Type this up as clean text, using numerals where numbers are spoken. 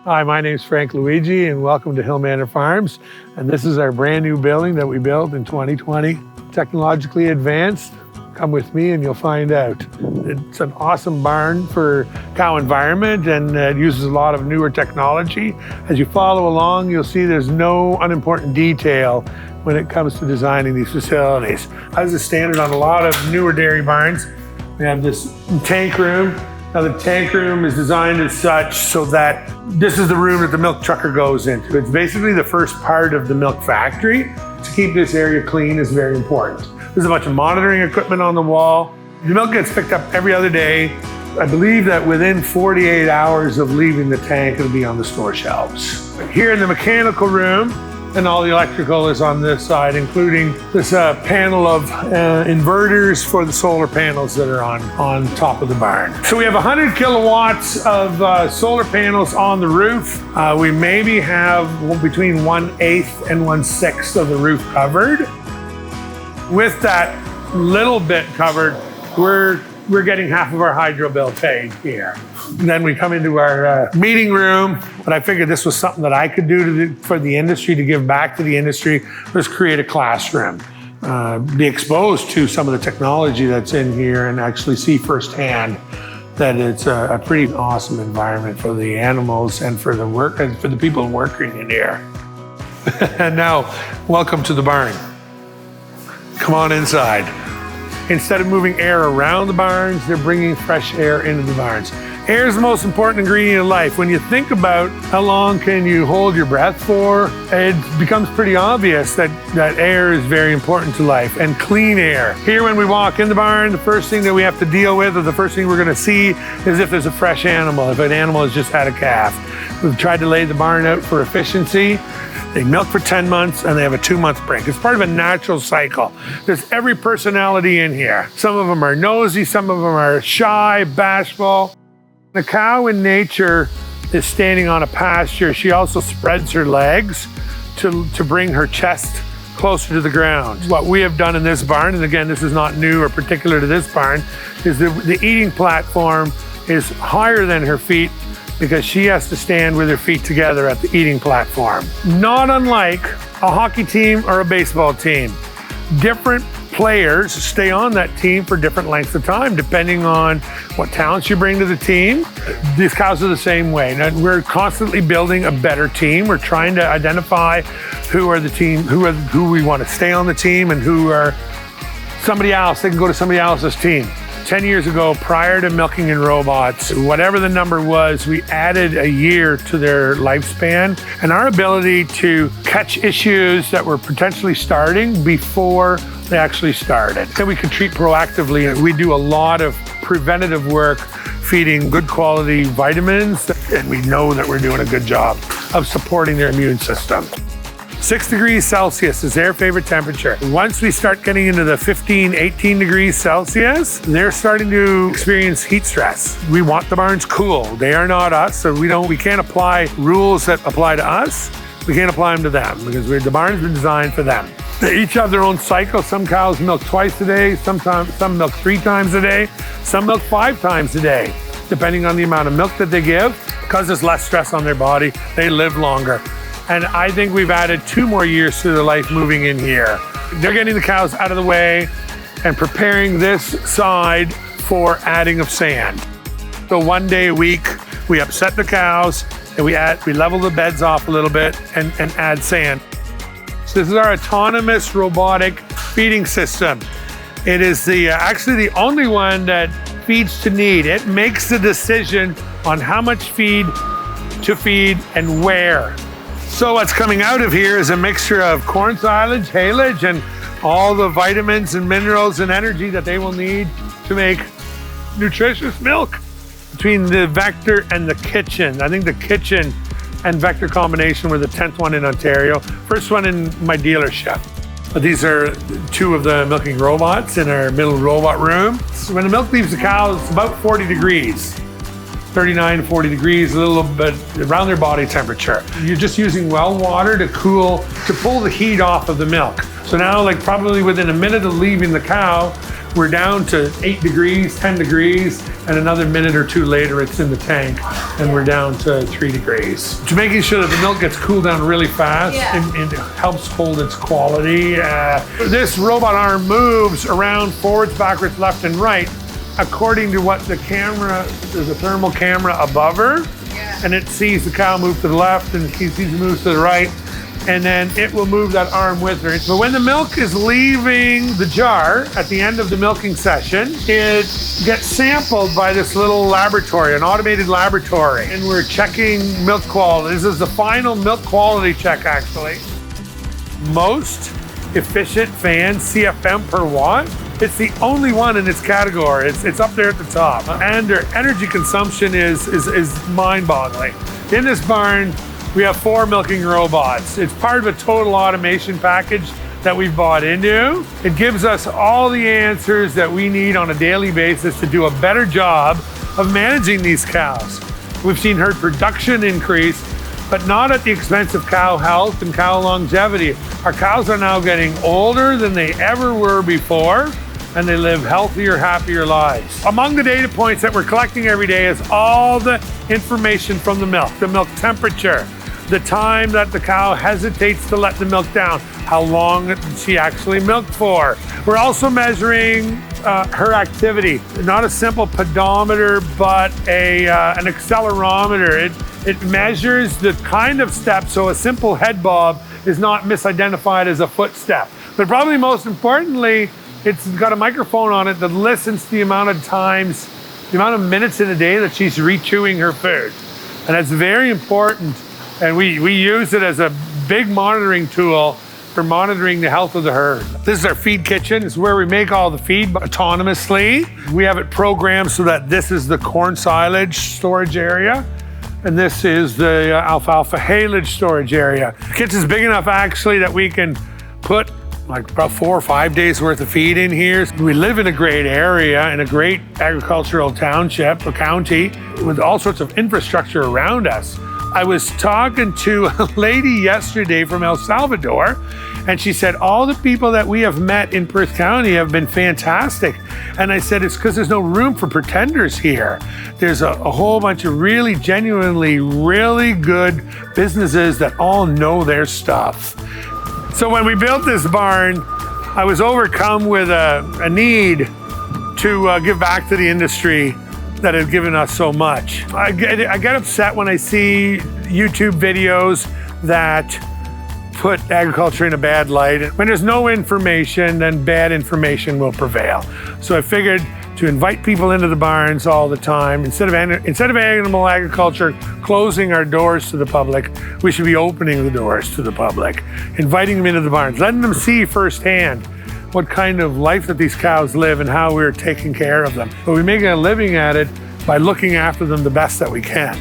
Hi, my name is Frank Louwagie and welcome to Hillmanor Farms. And this is our brand new building that we built in 2020. Technologically advanced. Come with me and you'll find out. It's an awesome barn for cow environment and it uses a lot of newer technology. As you follow along, you'll see there's no unimportant detail when it comes to designing these facilities. As is standard on a lot of newer dairy barns, we have this tank room. Now the tank room is designed as such so that this is the room that the milk trucker goes into. It's basically the first part of the milk factory. To keep this area clean is very important. There's a bunch of monitoring equipment on the wall. The milk gets picked up every other day. I believe that within 48 hours of leaving the tank, it'll be on the store shelves. Here in the mechanical room, and all the electrical is on this side, including this panel of inverters for the solar panels that are on top of the barn. So we have 100 kilowatts of solar panels on the roof. We maybe have between 1/8 and 1/6 of the roof covered. With that little bit covered, we're getting half of our hydro bill paid here. And then we come into our meeting room, but I figured this was something that I could do for the industry, to give back to the industry, was create a classroom. Be exposed to some of the technology that's in here and actually see firsthand that it's a pretty awesome environment for the animals and for the work and for the people working in here. And now, welcome to the barn. Come on inside. Instead of moving air around the barns, they're bringing fresh air into the barns. Air is the most important ingredient in life. When you think about how long can you hold your breath for, it becomes pretty obvious that air is very important to life, and clean air. Here when we walk in the barn, the first thing that we have to deal with, or the first thing we're gonna see, is if there's a fresh animal, if an animal has just had a calf. We've tried to lay the barn out for efficiency. They milk for 10 months and they have a 2-month break. It's part of a natural cycle. There's every personality in here. Some of them are nosy, some of them are shy, bashful. The cow in nature is standing on a pasture. She also spreads her legs to bring her chest closer to the ground. What we have done in this barn, and again, this is not new or particular to this barn, is the eating platform is higher than her feet, because she has to stand with her feet together at the eating platform. Not unlike a hockey team or a baseball team. Different players stay on that team for different lengths of time, depending on what talents you bring to the team. These cows are the same way. Now, we're constantly building a better team. We're trying to identify who are the team, who we want to stay on the team, and who are somebody else. They can go to somebody else's team. 10 years ago, prior to milking in robots, whatever the number was, we added a year to their lifespan, and our ability to catch issues that were potentially starting before they actually started. And we could treat proactively. We do a lot of preventative work, feeding good quality vitamins, and we know that we're doing a good job of supporting their immune system. 6 degrees Celsius is their favorite temperature. Once we start getting into the 15, 18 degrees Celsius, they're starting to experience heat stress. We want the barns cool. They are not us, so we can't apply rules that apply to us. We can't apply them to them, because the barn's been designed for them. They each have their own cycle. Some cows milk twice a day, some milk 3 times a day, some milk 5 times a day, depending on the amount of milk that they give. Because there's less stress on their body, they live longer. And I think we've added 2 more years to their life moving in here. They're getting the cows out of the way and preparing this side for adding of sand. So 1 day a week, we upset the cows and we level the beds off a little bit and add sand. So this is our autonomous robotic feeding system. It is actually the only one that feeds to need. It makes the decision on how much feed to feed and where. So what's coming out of here is a mixture of corn silage, haylage, and all the vitamins and minerals and energy that they will need to make nutritious milk. Between the Vector and the Kitchen, I think the Kitchen and Vector combination were the 10th one in Ontario. First one in my dealership. But these are 2 of the milking robots in our middle robot room. So when the milk leaves the cow, it's about 40 degrees. 39, 40 degrees, a little bit around their body temperature. You're just using well water to pull the heat off of the milk. So now, like probably within a minute of leaving the cow, we're down to 8 degrees, 10 degrees, and another minute or two later it's in the tank and we're down to 3 degrees. To making sure that the milk gets cooled down really fast and it helps hold its quality. This robot arm moves around forwards, backwards, left and right according to what the camera, there's a thermal camera above her and it sees the cow move to the left and it sees it moves to the right. And then it will move that arm with her. But when the milk is leaving the jar at the end of the milking session, it gets sampled by this little laboratory, an automated laboratory. And we're checking milk quality. This is the final milk quality check, actually. Most efficient fan, CFM per watt. It's the only one in its category. It's up there at the top. And their energy consumption is mind-boggling. In this barn, we have 4 milking robots. It's part of a total automation package that we've bought into. It gives us all the answers that we need on a daily basis to do a better job of managing these cows. We've seen herd production increase, but not at the expense of cow health and cow longevity. Our cows are now getting older than they ever were before, and they live healthier, happier lives. Among the data points that we're collecting every day is all the information from the milk temperature, the time that the cow hesitates to let the milk down, how long she actually milked for. We're also measuring her activity, not a simple pedometer, but an accelerometer. It measures the kind of step, so a simple head bob is not misidentified as a footstep. But probably most importantly, it's got a microphone on it that listens to the amount of times, the amount of minutes in a day that she's re-chewing her food. And that's very important. And we use it as a big monitoring tool for monitoring the health of the herd. This is our feed kitchen. It's where we make all the feed autonomously. We have it programmed so that this is the corn silage storage area. And this is the alfalfa haylage storage area. The kitchen's big enough actually that we can put like about 4 or 5 days worth of feed in here. We live in a great area, in a great agricultural township, a county, with all sorts of infrastructure around us. I was talking to a lady yesterday from El Salvador, and she said, all the people that we have met in Perth County have been fantastic. And I said, it's because there's no room for pretenders here. There's a whole bunch of really genuinely, really good businesses that all know their stuff. So when we built this barn, I was overcome with a need to give back to the industry that has given us so much. I get upset when I see YouTube videos that put agriculture in a bad light. When there's no information, then bad information will prevail. So I figured to invite people into the barns all the time, instead of animal agriculture closing our doors to the public, we should be opening the doors to the public, inviting them into the barns, letting them see firsthand what kind of life that these cows live and how we're taking care of them. But we make a living at it by looking after them the best that we can.